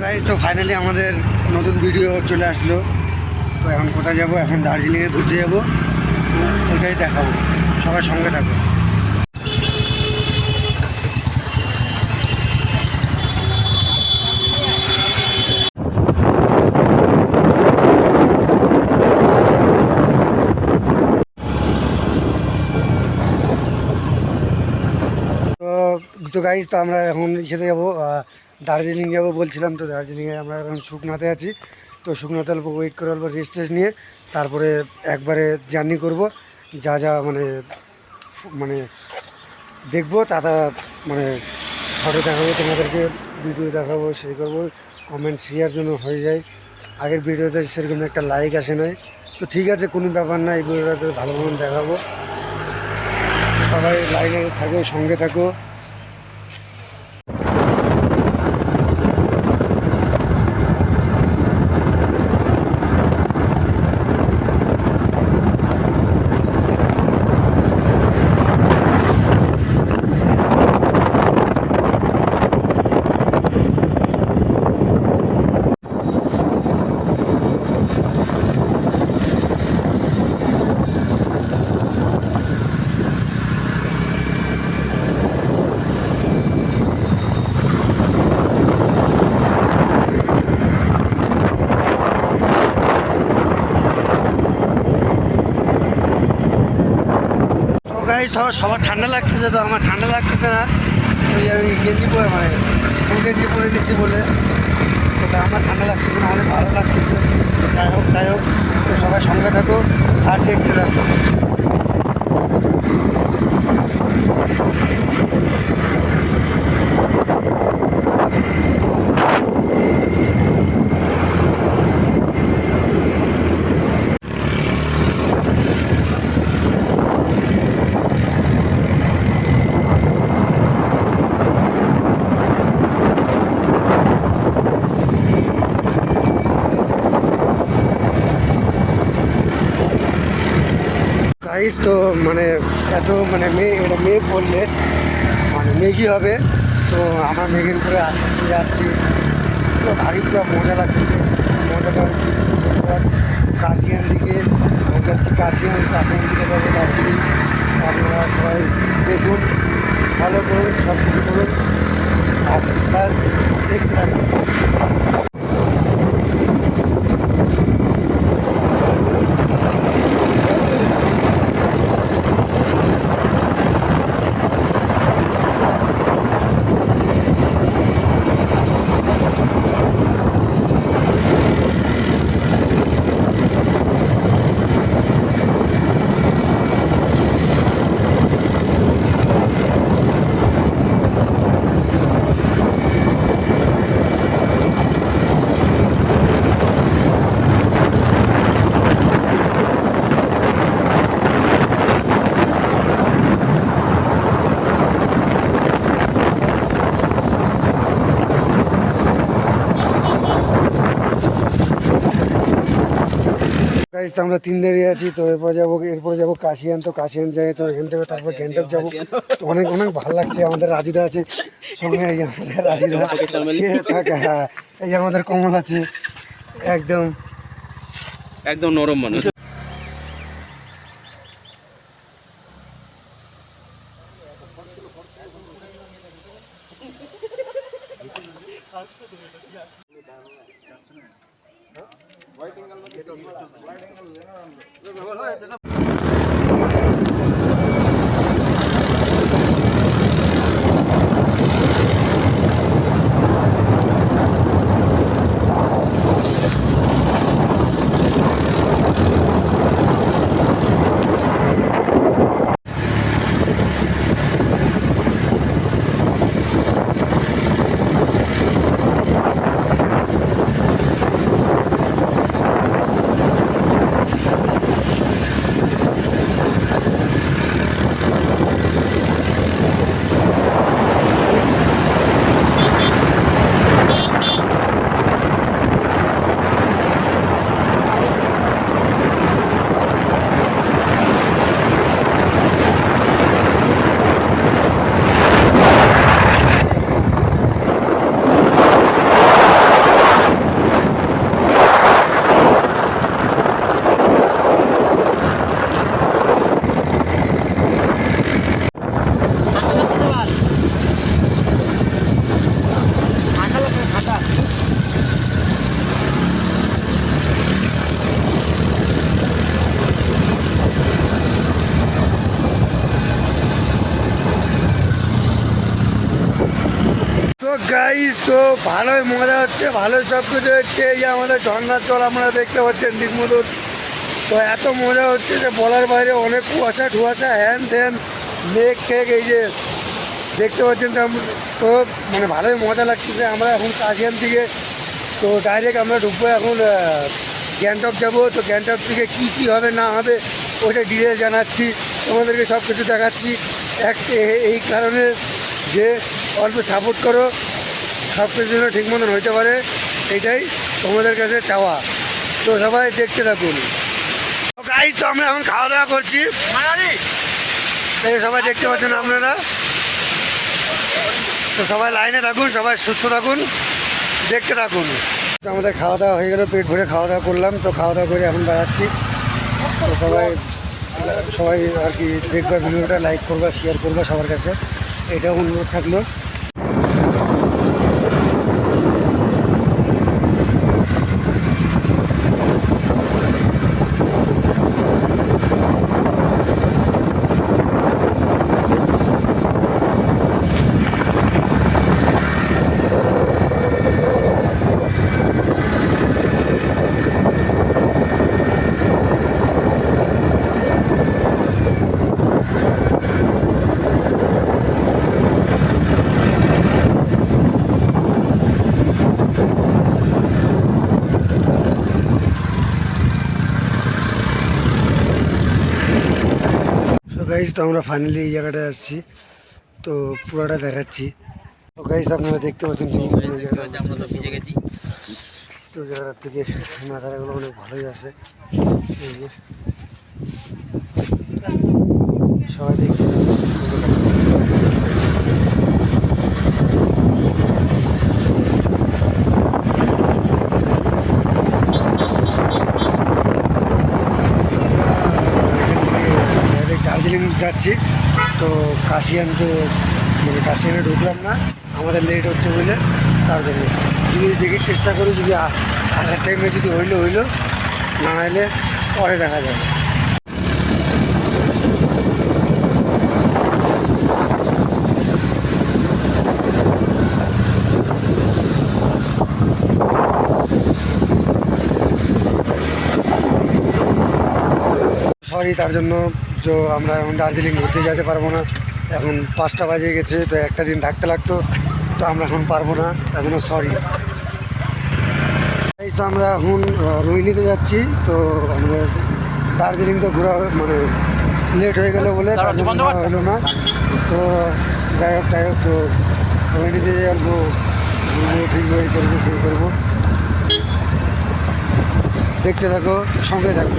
Guys, তো finally আমাদের নতুন ভিডিও চলে আসলো। তো এখন কোথায় যাব? এখন দার্জিলিংয়ে ঘুরতে যাব, ওইটাই দেখাবো। সবাই সঙ্গে থাকো। তো গাইস, তো আমরা এখন ইসেতে যাবো, দার্জিলিং যাবো বলছিলাম। তো দার্জিলিংয়ে আমরা এখন শুকনাতে আছি। তো শুকনাতে অল্প ওয়েট করে অল্প রেস্ট টেস্ট নিয়ে তারপরে একবারে জার্নি করব। যা যা মানে মানে দেখবো তা মানে ফটো দেখাবো তোমাদেরকে, ভিডিও দেখাবো, সেই করবো। কমেন্ট শেয়ার জন্য হয়ে যায়। আগের ভিডিওতে সেরকম একটা লাইক আসে নাই। তো ঠিক আছে, কোনো ব্যাপার না, এই ভিডিওটাতে ভালো মতন দেখাবো। সবাই লাইনে থাকো, সঙ্গে থাকো। সবার ঠান্ডা লাগতেছে, তো আমার ঠান্ডা লাগতেছে না। ওই আমি গেঞ্জি পরে ফুল গেঞ্জি পরে নিচ্ছি বলে, তো আমার ঠান্ডা লাগতেছে না, অনেক ভালো লাগতেছে। যাই হোক, তো সবাই সঙ্গে থাকো আর দেখতে থাকো। গাইস, তো এত এটা মেঘ পড়লে মেঘই হবে। তো আমরা মেঘের উপরে আস্তে আস্তে যাচ্ছি, পুরো ভারী, পুরো মজা লাগতেছে। মজাটা কাশিয়ান দিকে যাচ্ছি, কাশিয়ান দিকে যাবো দার্জিলিং। আপনারা সবাই দেখুন, ভালো করুন, সব কিছু করুন আর প্লাস দেখতে থাকুন। গাইস, তো আমরা 3 দিনে আছি। তো এরপরে যাবো কাশিয়ান। তো কাশিয়ান যাই, তো এখান থেকে তারপর গ্যাংটক যাবো। তো অনেক ভালো লাগছে। আমাদের রাজিদা আছে সঙ্গে, রাজিদা, হ্যাঁ, এই আমাদের কমল আছে, একদম একদম নরম মানুষ। গাইস তো ভালোই মজা হচ্ছে, ভালোই সব কিছু হচ্ছে। এই যে আমাদের ঝর্ণার জল আপনারা দেখতে পাচ্ছেন ঠিক মতন। তো এত মজা হচ্ছে যে বলার বাইরে, অনেক কুয়াশা ঠুয়াশা হ্যান ত্যান মেঘ ঠেক এই যে দেখতে পাচ্ছেন। তো মানে ভালোই মজা লাগতেছে। আমরা এখন কাশিয়ান থেকে তো ডাইরেক্ট আমরা ঢুকবো এখন গ্যাংটক যাব। তো গ্যাংটক থেকে কী কী হবে না হবে ওটা ডিটেল জানাচ্ছি, তোমাদেরকে সব কিছু দেখাচ্ছি। এই কারণে যে অল্প সাপোর্ট করো, সব কিছু যেন ঠিক মতন হইতে পারে, এটাই তোমাদের কাছে চাওয়া। তো সবাই দেখতে থাকুন। গাইস তো আমরা এখন খাওয়া দাওয়া করছি, এই সবাই দেখতে পাচ্ছেন আপনারা। তো সবাই লাইনে থাকুন, সবাই সুস্থ থাকুন, দেখতে থাকুন। তো আমাদের খাওয়া দাওয়া হয়ে গেল, পেট ভরে খাওয়া দাওয়া করলাম। তো খাওয়া দাওয়া করে এখন বেড়াচ্ছি। তো সবাই আর কি দেখবা, ভিডিওটা লাইক করবা, শেয়ার করবা সবার কাছে, এটা অনুরোধ থাকলো। গাইস তো আমরা ফাইনালি এই জায়গাটায় আসছি, তো পুরোটা দেখাচ্ছি। তো গাইস আপনারা দেখতে পাচ্ছেন তো জায়গাটার থেকে নাজারাগুলো অনেক ভালোই আছে। এই যে সবাই দেখতে দার্জিলিং যাচ্ছি। তো কাশিয়ান তো মানে কাশিয়ানে ঢুকলাম না, আমাদের লেট হচ্ছে বলে, তার জন্য যদি দেখি চেষ্টা করি, যদি আসার টাইমে যদি হইলো, না হলে পরে দেখা যাবে। সরি তার জন্য। তো আমরা এখন দার্জিলিং ঘুরতে যেতে পারবো না, এখন 5টা বাজে গেছে। তো একটা দিন থাকতে লাগতো, তো আমরা এখন পারবো না, তার জন্য সরি। তো আমরা এখন রোহিণীতে যাচ্ছি। তো আমাদের দার্জিলিং তো ঘোরা মানে লেট হয়ে গেল বলে তার জন্য হলো না। তো যাই হোক তো রোহিণীতে অল্প ঘুরবো, ঠিক করবো, শুরু করবো, দেখতে থাকো, সঙ্গে থাকো।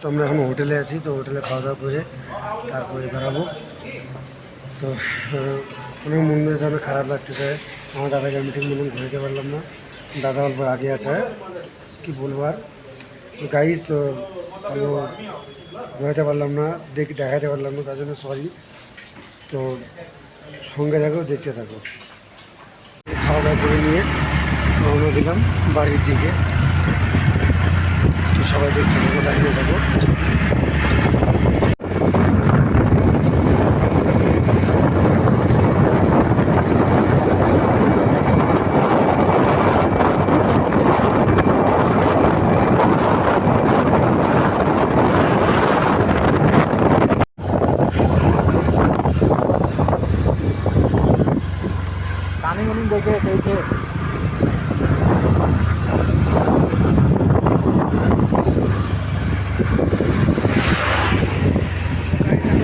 তো আমরা এখন হোটেলে আছি, তো হোটেলে খাওয়া দাওয়া করে তারপরে বেরাবো। তো অনেক মন মেজাজ অনেক খারাপ লাগতেছে। আমার দাদাকে আমি ঠিক মতন ঘুরাতে পারলাম না, দাদা অল্প আগে আছে, কি বলবো আর। তো গাইস তো ঘোরাতে পারলাম না, দেখাতে পারলাম না, তার জন্য সরি। তো সঙ্গে থাকো, দেখতে থাকো। খাওয়া দাওয়া করে নিয়ে রওনা দিলাম বাড়ির দিকে। তো সবাই দেখতে থাকো, লাইনে থাকো। দেখে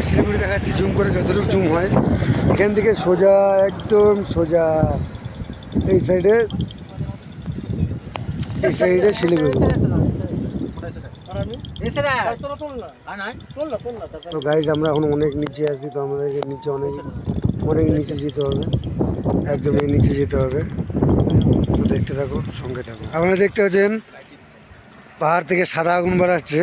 শিলিগুড়ি দেখাচ্ছি, জুম করে যতটুকু জুম হয়। এখান থেকে সোজা, একদম সোজা এই সাইডে শিলিগুড়ি। তো গাইজ আমরা এখন অনেক নিচে আছি, তো আমাদেরকে নিচে অনেক নিচে যেতে হবে, একদম এই নিচে যেতে হবে। তো দেখতে থাকো, সঙ্গে থাকো। আপনারা দেখতে পাচ্ছেন পাহাড় থেকে সাদা আগুন বাড়াচ্ছে।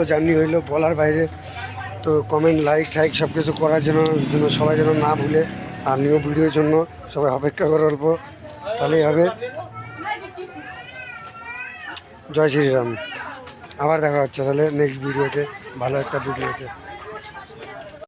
জার্নি হইলো বলার বাইরে। তো কমেন্ট লাইক ঠাইক সব কিছু করার জন্য সবাই যেন না ভুলে, আর নিউ ভিডিওর জন্য সবাই অপেক্ষা করে অল্প, তাহলেই হবে। জয় শ্রীরাম। আবার দেখা হচ্ছে তাহলে নেক্সট ভিডিওতে, ভালো একটা ভিডিওতে।